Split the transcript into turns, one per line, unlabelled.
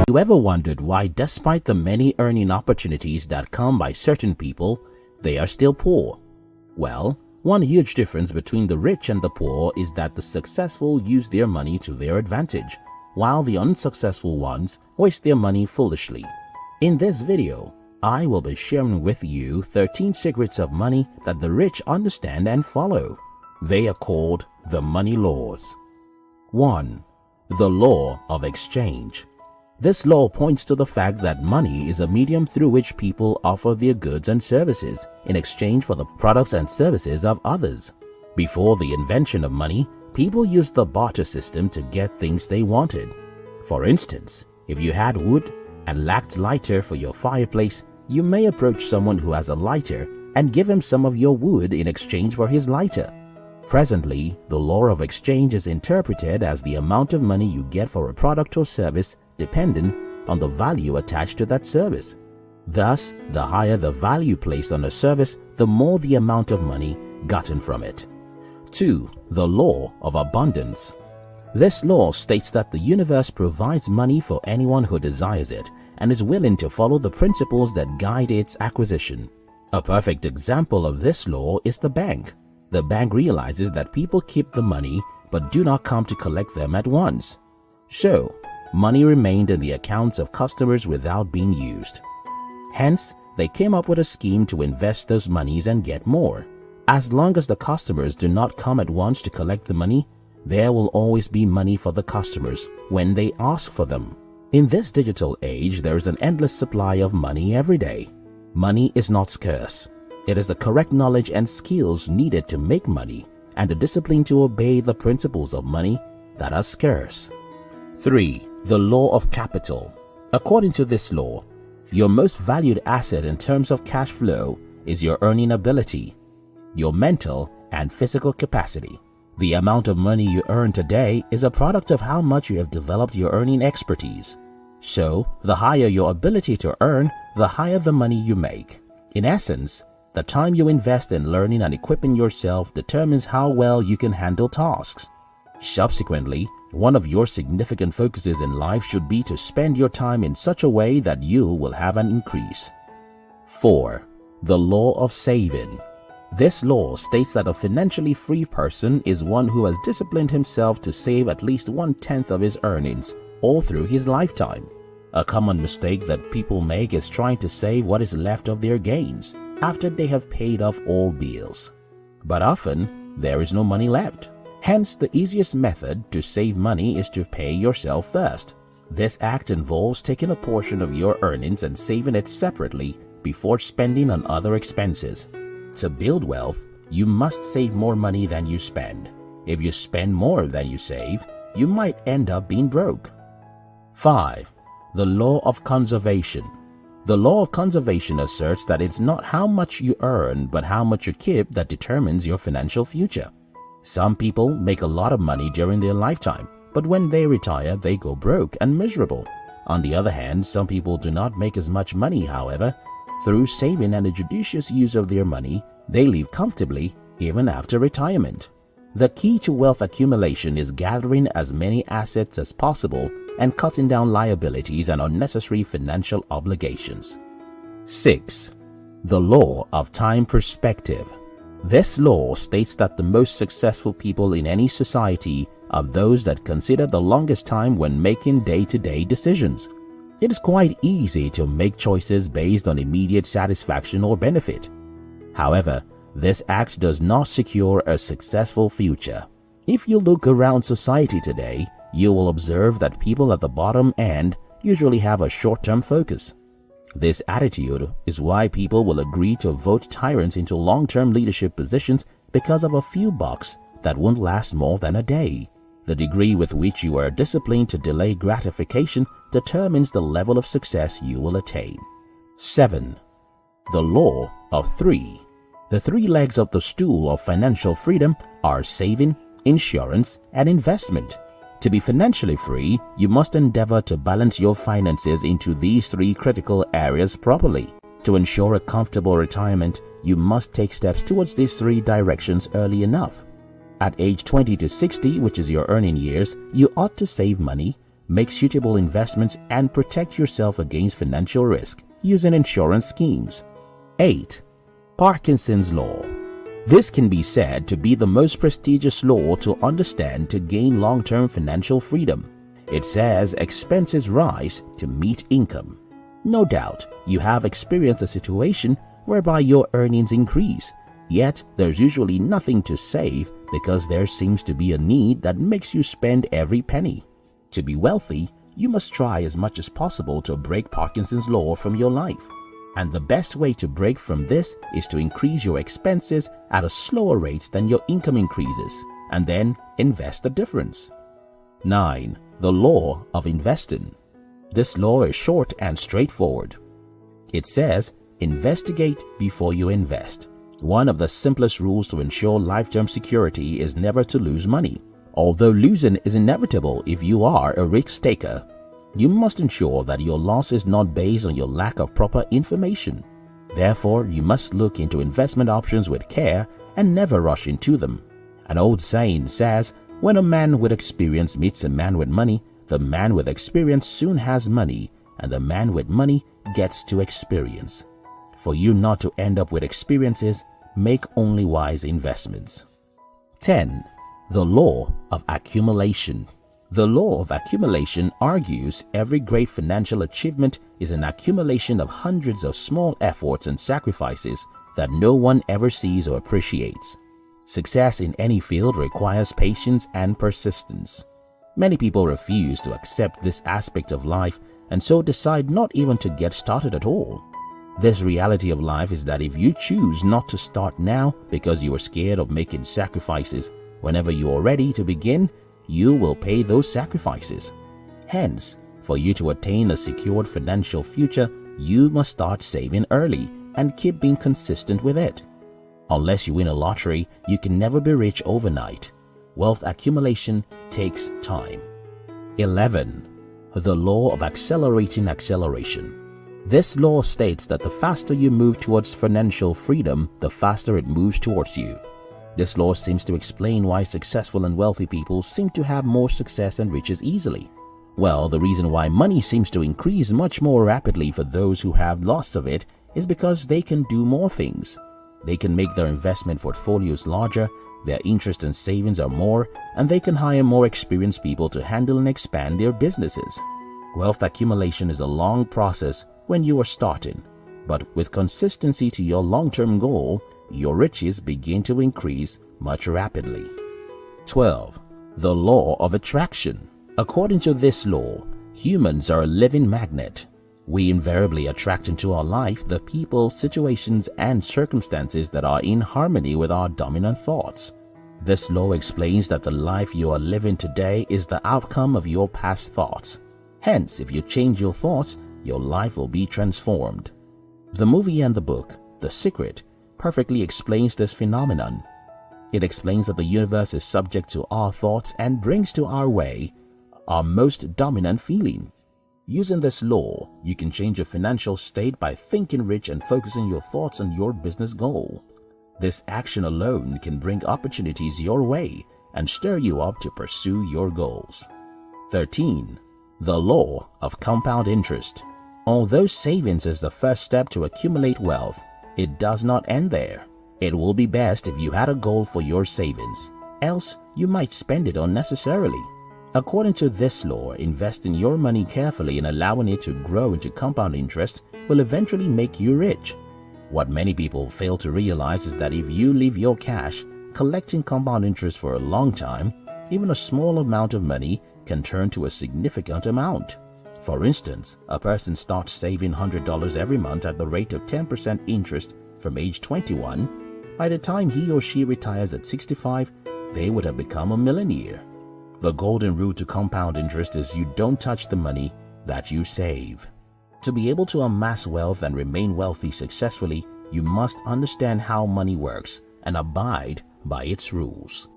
You ever wondered why, despite the many earning opportunities that come by certain people, they are still poor? Well, one huge difference between the rich and the poor is that the successful use their money to their advantage, while the unsuccessful ones waste their money foolishly. In this video, I will be sharing with you 13 secrets of money that the rich understand and follow. They are called the money laws. 1. The law of exchange. This law points to the fact that money is a medium through which people offer their goods and services in exchange for the products and services of others. Before the invention of money, people used the barter system to get things they wanted. For instance, if you had wood and lacked lighter for your fireplace, you may approach someone who has a lighter and give him some of your wood in exchange for his lighter. Presently, the law of exchange is interpreted as the amount of money you get for a product or service dependent on the value attached to that service. Thus, the higher the value placed on a service, the more the amount of money gotten from it. 2. The law of abundance. This law states that the universe provides money for anyone who desires it and is willing to follow the principles that guide its acquisition. A perfect example of this law is the bank. The bank realizes that people keep the money but do not come to collect them at once. So, money remained in the accounts of customers without being used. Hence, they came up with a scheme to invest those monies and get more. As long as the customers do not come at once to collect the money, there will always be money for the customers when they ask for them. In this digital age, there is an endless supply of money every day. Money is not scarce. It is the correct knowledge and skills needed to make money and the discipline to obey the principles of money that are scarce. 3. The law of capital. According to this law, your most valued asset in terms of cash flow is your earning ability, your mental and physical capacity. The amount of money you earn today is a product of how much you have developed your earning expertise. So, the higher your ability to earn, the higher the money you make. In essence, the time you invest in learning and equipping yourself determines how well you can handle tasks. Subsequently, one of your significant focuses in life should be to spend your time in such a way that you will have an increase. 4. The law of saving. This law states that a financially free person is one who has disciplined himself to save at least 1/10 of his earnings all through his lifetime. A common mistake that people make is trying to save what is left of their gains after they have paid off all bills. But often, there is no money left. Hence, the easiest method to save money is to pay yourself first. This act involves taking a portion of your earnings and saving it separately before spending on other expenses. To build wealth, you must save more money than you spend. If you spend more than you save, you might end up being broke. 5. The law of conservation. The law of conservation asserts that it's not how much you earn but how much you keep that determines your financial future. Some people make a lot of money during their lifetime, but when they retire, they go broke and miserable. On the other hand, some people do not make as much money, however. Through saving and a judicious use of their money, they live comfortably even after retirement. The key to wealth accumulation is gathering as many assets as possible and cutting down liabilities and unnecessary financial obligations. 6. The law of time perspective. This law states that the most successful people in any society are those that consider the longest time when making day-to-day decisions. It is quite easy to make choices based on immediate satisfaction or benefit. However, this act does not secure a successful future. If you look around society today, you will observe that people at the bottom end usually have a short-term focus. This attitude is why people will agree to vote tyrants into long-term leadership positions because of a few bucks that won't last more than a day. The degree with which you are disciplined to delay gratification determines the level of success you will attain. 7. The law of 3. The 3 legs of the stool of financial freedom are saving, insurance, and investment. To be financially free, you must endeavor to balance your finances into these 3 critical areas properly. To ensure a comfortable retirement, you must take steps towards these 3 directions early enough. At age 20 to 60, which is your earning years, you ought to save money, Make suitable investments and protect yourself against financial risk using insurance schemes. 8. Parkinson's Law. This can be said to be the most prestigious law to understand to gain long-term financial freedom. It says expenses rise to meet income. No doubt, you have experienced a situation whereby your earnings increase, yet there's usually nothing to save because there seems to be a need that makes you spend every penny. To be wealthy, you must try as much as possible to break Parkinson's Law from your life. And the best way to break from this is to increase your expenses at a slower rate than your income increases, and then invest the difference. 9. The Law of Investing. This law is short and straightforward. It says, investigate before you invest. One of the simplest rules to ensure lifetime security is never to lose money. Although losing is inevitable if you are a risk taker, you must ensure that your loss is not based on your lack of proper information. Therefore, you must look into investment options with care and never rush into them. An old saying says, when a man with experience meets a man with money, the man with experience soon has money, and the man with money gets to experience. For you not to end up with experiences, make only wise investments. 10. The Law of Accumulation. The law of accumulation argues every great financial achievement is an accumulation of hundreds of small efforts and sacrifices that no one ever sees or appreciates. Success in any field requires patience and persistence. Many people refuse to accept this aspect of life and so decide not even to get started at all. This reality of life is that if you choose not to start now because you are scared of making sacrifices, whenever you are ready to begin, you will pay those sacrifices. Hence, for you to attain a secured financial future, you must start saving early and keep being consistent with it. Unless you win a lottery, you can never be rich overnight. Wealth accumulation takes time. 11. The Law of Accelerating Acceleration. This law states that the faster you move towards financial freedom, the faster it moves towards you. This law seems to explain why successful and wealthy people seem to have more success and riches easily. Well, the reason why money seems to increase much more rapidly for those who have lots of it is because they can do more things. They can make their investment portfolios larger, their interest and savings are more, and they can hire more experienced people to handle and expand their businesses. Wealth accumulation is a long process when you are starting, but with consistency to your long-term goal, your riches begin to increase much rapidly. 12. The Law of Attraction. According to this law, humans are a living magnet. We invariably attract into our life the people, situations, and circumstances that are in harmony with our dominant thoughts. This law explains that the life you are living today is the outcome of your past thoughts. Hence, if you change your thoughts, your life will be transformed. The movie and the book, The Secret, perfectly explains this phenomenon. It explains that the universe is subject to our thoughts and brings to our way our most dominant feeling. Using this law, you can change your financial state by thinking rich and focusing your thoughts on your business goal. This action alone can bring opportunities your way and stir you up to pursue your goals. 13. The Law of Compound Interest. Although savings is the first step to accumulate wealth, it does not end there. It will be best if you had a goal for your savings, else you might spend it unnecessarily. According to this law, investing your money carefully and allowing it to grow into compound interest will eventually make you rich. What many people fail to realize is that if you leave your cash collecting compound interest for a long time, even a small amount of money can turn to a significant amount. For instance, a person starts saving $100 every month at the rate of 10% interest from age 21. By the time he or she retires at 65, they would have become a millionaire. The golden rule to compound interest is you don't touch the money that you save. To be able to amass wealth and remain wealthy successfully, you must understand how money works and abide by its rules.